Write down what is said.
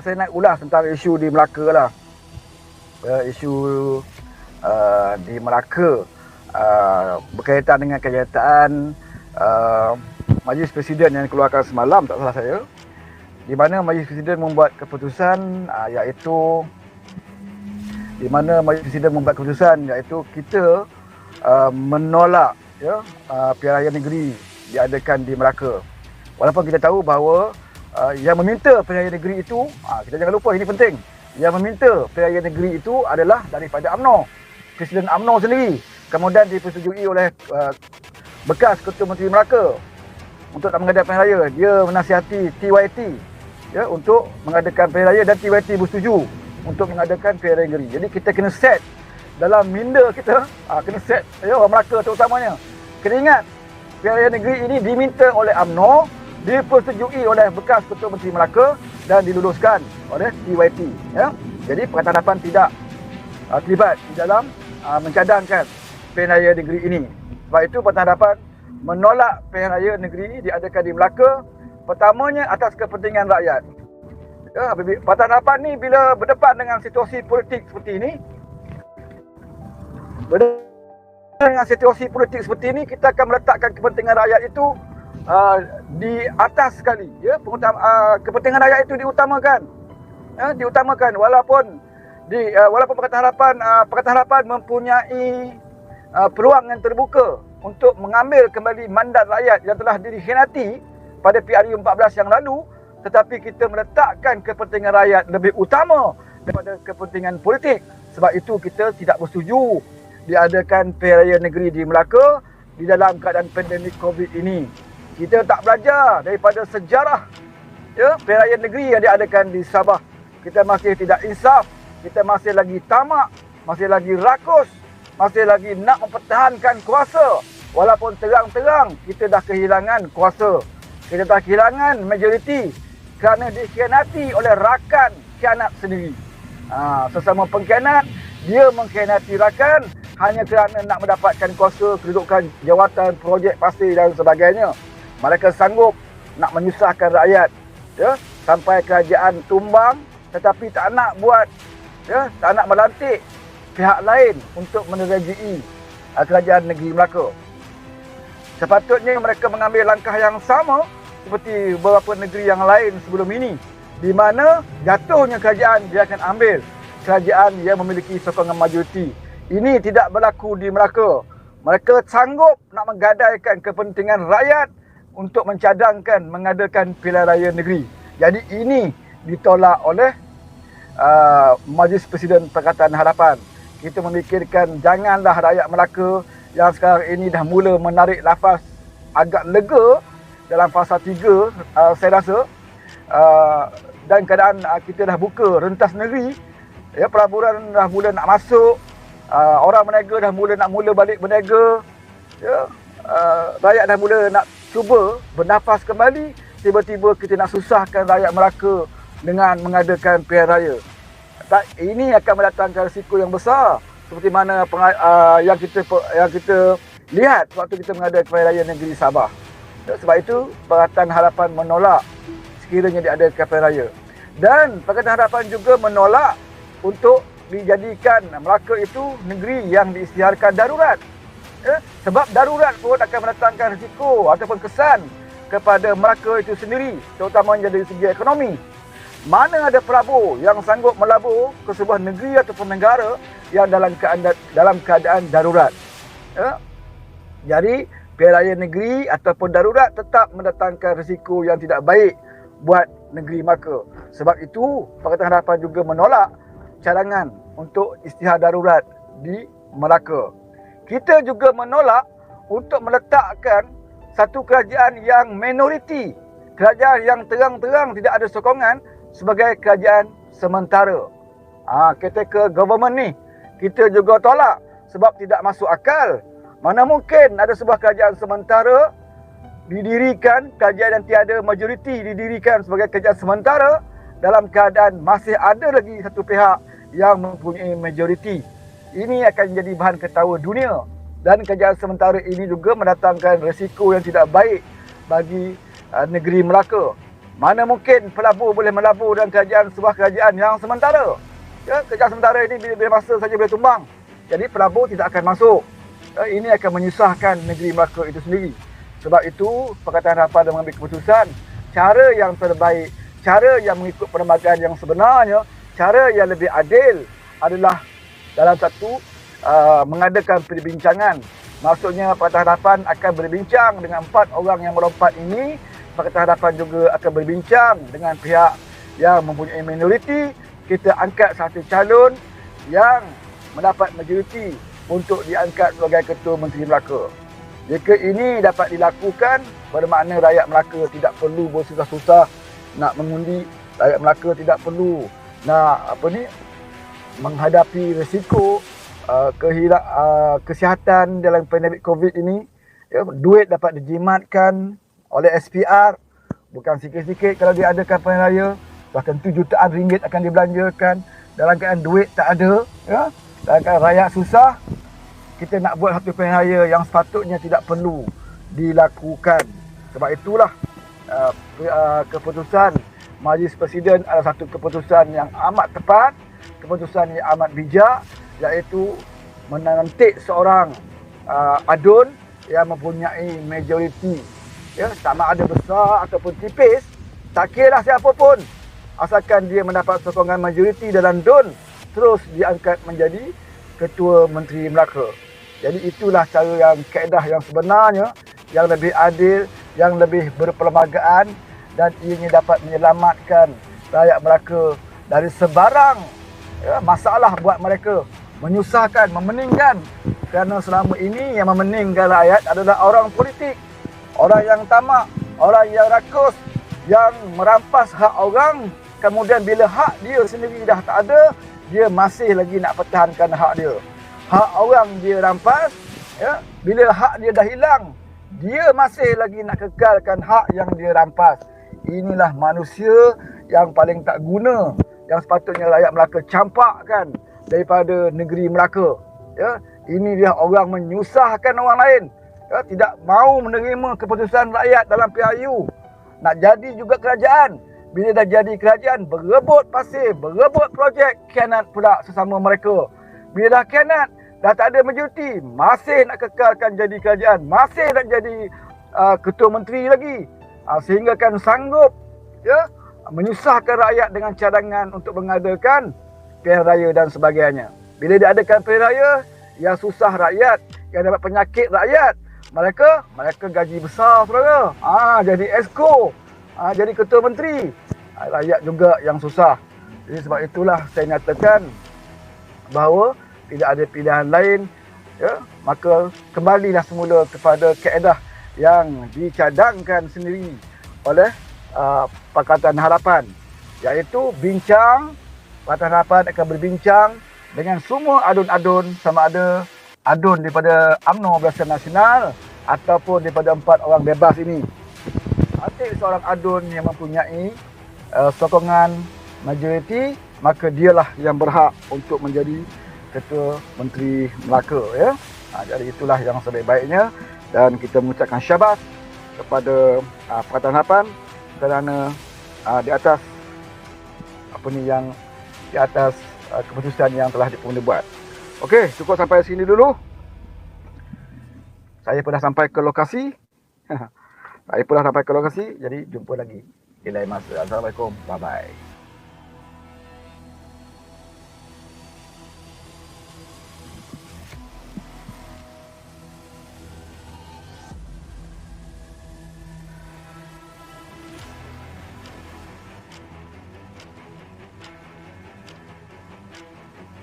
saya nak ulas tentang isu di Melaka lah. Isu di Melaka berkaitan dengan kenyataan Majlis Presiden yang dikeluarkan semalam, tak salah saya, di mana Majlis Presiden membuat keputusan iaitu kita menolak pilihan raya negeri diadakan di Melaka. Walaupun kita tahu bahawa yang meminta pilihan raya negeri itu, kita jangan lupa, ini penting, yang meminta pilihan raya negeri itu adalah daripada UMNO, Presiden UMNO sendiri, kemudian dipersetujui oleh bekas Ketua Menteri Melaka untuk tak mengadakan pilihan raya. Dia menasihati TYT untuk mengadakan pilihan raya dan TYT bersetuju untuk mengadakan pilihan raya negeri. Jadi kita kena set dalam minda kita, kena set orang Melaka terutamanya. Kena ingat, pilihan raya negeri ini diminta oleh UMNO, dipersetujui oleh bekas Ketua Menteri Melaka dan diluluskan oleh TYT. Jadi Pakatan Harapan tidak terlibat di dalam mencadangkan pilihan raya negeri ini. Sebab itu Pakatan Harapan menolak pilihan raya negeri diadakan di Melaka. Pertamanya atas kepentingan rakyat. Pakatan Harapan ni bila berdepan dengan situasi politik seperti ini, kita akan meletakkan kepentingan rakyat itu di atas sekali. Kepentingan rakyat itu diutamakan walaupun Pakatan Harapan mempunyai peluang yang terbuka untuk mengambil kembali mandat rakyat yang telah dikhianati pada PRU 14 yang lalu, tetapi kita meletakkan kepentingan rakyat lebih utama daripada kepentingan politik. Sebab itu kita tidak bersetuju diadakan pilihan raya negeri di Melaka di dalam keadaan pandemik COVID ini. Kita tak belajar daripada sejarah pilihan raya negeri yang diadakan di Sabah. Kita masih tidak insaf, kita masih lagi tamak, masih lagi rakus, masih lagi nak mempertahankan kuasa. Walaupun terang-terang kita dah kehilangan kuasa, kita dah kehilangan majoriti kerana dikhianati oleh rakan khianat sendiri. Sesama pengkhianat, dia mengkhianati rakan hanya kerana nak mendapatkan kuasa, kedudukan, jawatan, projek pasir dan sebagainya. Mereka sanggup nak menyusahkan rakyat sampai kerajaan tumbang, tetapi tak nak buat, tak nak melantik pihak lain untuk menerajui kerajaan negeri Melaka. Sepatutnya mereka mengambil langkah yang sama seperti beberapa negeri yang lain sebelum ini, di mana jatuhnya kerajaan dia akan ambil kerajaan yang memiliki sokongan majoriti. Ini tidak berlaku di Melaka. Mereka sanggup nak menggadaikan kepentingan rakyat untuk mencadangkan mengadakan pilihan raya negeri. Jadi ini ditolak oleh Majlis Presiden Pakatan Harapan. Kita memikirkan janganlah rakyat Melaka yang sekarang ini dah mula menarik nafas agak lega dalam fasa 3, saya rasa, dan keadaan kita dah buka rentas negeri, pelaburan dah mula nak masuk, orang berniaga dah mula nak balik berniaga, rakyat dah mula nak cuba bernafas kembali. Tiba-tiba kita nak susahkan rakyat Melaka dengan mengadakan pilihan raya. Ini akan mendatangkan risiko yang besar, seperti mana yang kita lihat waktu kita mengadakan pilihan raya negeri Sabah. Sebab itu Pakatan Harapan menolak sekiranya diadakan pilihan raya. Dan Pakatan Harapan juga menolak untuk dijadikan Melaka itu negeri yang diisytiharkan darurat. Sebab darurat pun akan mendatangkan risiko ataupun kesan kepada Melaka itu sendiri, terutamanya dari segi ekonomi. Mana ada pelabur yang sanggup melabur ke sebuah negeri ataupun negara yang dalam keadaan darurat. Jadi pilihan raya negeri ataupun darurat tetap mendatangkan risiko yang tidak baik buat negeri Melaka. Sebab itu Pakatan Harapan juga menolak cadangan untuk isytihar darurat di Melaka. Kita juga menolak untuk meletakkan satu kerajaan yang minoriti, kerajaan yang terang-terang tidak ada sokongan sebagai kerajaan sementara. Caretaker government ni kita juga tolak sebab tidak masuk akal. Mana mungkin ada sebuah kerajaan sementara didirikan, kerajaan yang tiada majoriti didirikan sebagai kerajaan sementara dalam keadaan masih ada lagi satu pihak yang mempunyai majoriti. Ini akan jadi bahan ketawa dunia, dan kerajaan sementara ini juga mendatangkan risiko yang tidak baik bagi negeri Melaka. Mana mungkin pelabur boleh melabur dalam sebuah kerajaan yang sementara. Ya, kerajaan sementara ini bila masa saja boleh tumbang. Jadi pelabur tidak akan masuk. Ini akan menyusahkan negeri Melaka itu sendiri. Sebab itu Pakatan Harapan dah mengambil keputusan cara yang terbaik, cara yang mengikut perlembagaan yang sebenarnya, cara yang lebih adil adalah dalam satu mengadakan perbincangan. Maksudnya Pakatan Harapan akan berbincang dengan 4 orang yang melompat ini. Pakatan Harapan juga akan berbincang dengan pihak yang mempunyai minoriti. Kita angkat satu calon yang mendapat majoriti untuk diangkat sebagai Ketua Menteri Melaka. Jika ini dapat dilakukan, bermakna rakyat Melaka tidak perlu bersusah-susah nak mengundi. Rakyat Melaka tidak perlu nak menghadapi risiko kesihatan dalam pandemik COVID ini. Ya, duit dapat dijimatkan oleh SPR. Bukan sikit-sikit kalau diadakan pilihan raya. Bahkan jutaan ringgit akan dibelanjakan. Dalam keadaan duit tak ada, ya, dalam keadaan rakyat susah, kita nak buat satu pilihan raya yang sepatutnya tidak perlu dilakukan. Sebab itulah keputusan Majlis Presiden adalah satu keputusan yang amat tepat, keputusan yang amat bijak, iaitu menantik seorang adun yang mempunyai majoriti. Ya, sama ada besar ataupun tipis, tak kira lah siapa pun, asalkan dia mendapat sokongan majoriti dalam DUN, terus diangkat menjadi Ketua Menteri Melaka. Jadi itulah cara yang kaedah yang sebenarnya, yang lebih adil, yang lebih berperlembagaan, dan ianya dapat menyelamatkan rakyat Melaka dari sebarang masalah buat mereka, menyusahkan, memeningkan. Kerana selama ini yang memeningkan rakyat adalah orang politik, orang yang tamak, orang yang rakus, yang merampas hak orang. Kemudian bila hak dia sendiri dah tak ada, dia masih lagi nak pertahankan hak dia. Hak orang dia rampas, ya, bila hak dia dah hilang, dia masih lagi nak kekalkan hak yang dia rampas. Inilah manusia yang paling tak guna, yang sepatutnya rakyat Melaka campakkan daripada negeri Melaka. Ya, ini dia orang menyusahkan orang lain. Ya, tidak mau menerima keputusan rakyat dalam PRU. Nak jadi juga kerajaan. Bila dah jadi kerajaan, berebut pasir, berebut projek, khianat pula sesama mereka. Bila dah khianat, dah tak ada majoriti, masih nak kekalkan jadi kerajaan, masih nak jadi ketua menteri lagi. Sehingga kan sanggup, ya, menyusahkan rakyat dengan cadangan untuk mengadakan pilihan raya dan sebagainya. Bila diadakan pilihan raya, yang susah rakyat, yang dapat penyakit rakyat, mereka gaji besar, saudara. Jadi esko, jadi ketua menteri. Rakyat juga yang susah. Jadi sebab itulah saya nyatakan bahawa tidak ada pilihan lain, ya, maka kembalilah semula kepada kaedah yang dicadangkan sendiri oleh Pakatan Harapan, iaitu bincang. Pakatan Harapan akan berbincang dengan semua adun-adun, sama ada adun daripada UMNO Barisan Nasional ataupun daripada 4 orang bebas ini. Arti seorang adun yang mempunyai sokongan majoriti, maka dialah yang berhak untuk menjadi Ketua Menteri Melaka, ya. Jadi itulah yang sebaik-baiknya, dan kita mengucapkan syabas kepada Pakatan Harapan kerana di atas keputusan yang telah dibuat. Okey, cukup sampai sini dulu. Saya pun dah sampai ke lokasi. Jadi jumpa lagi di lain masa. Assalamualaikum. Bye-bye.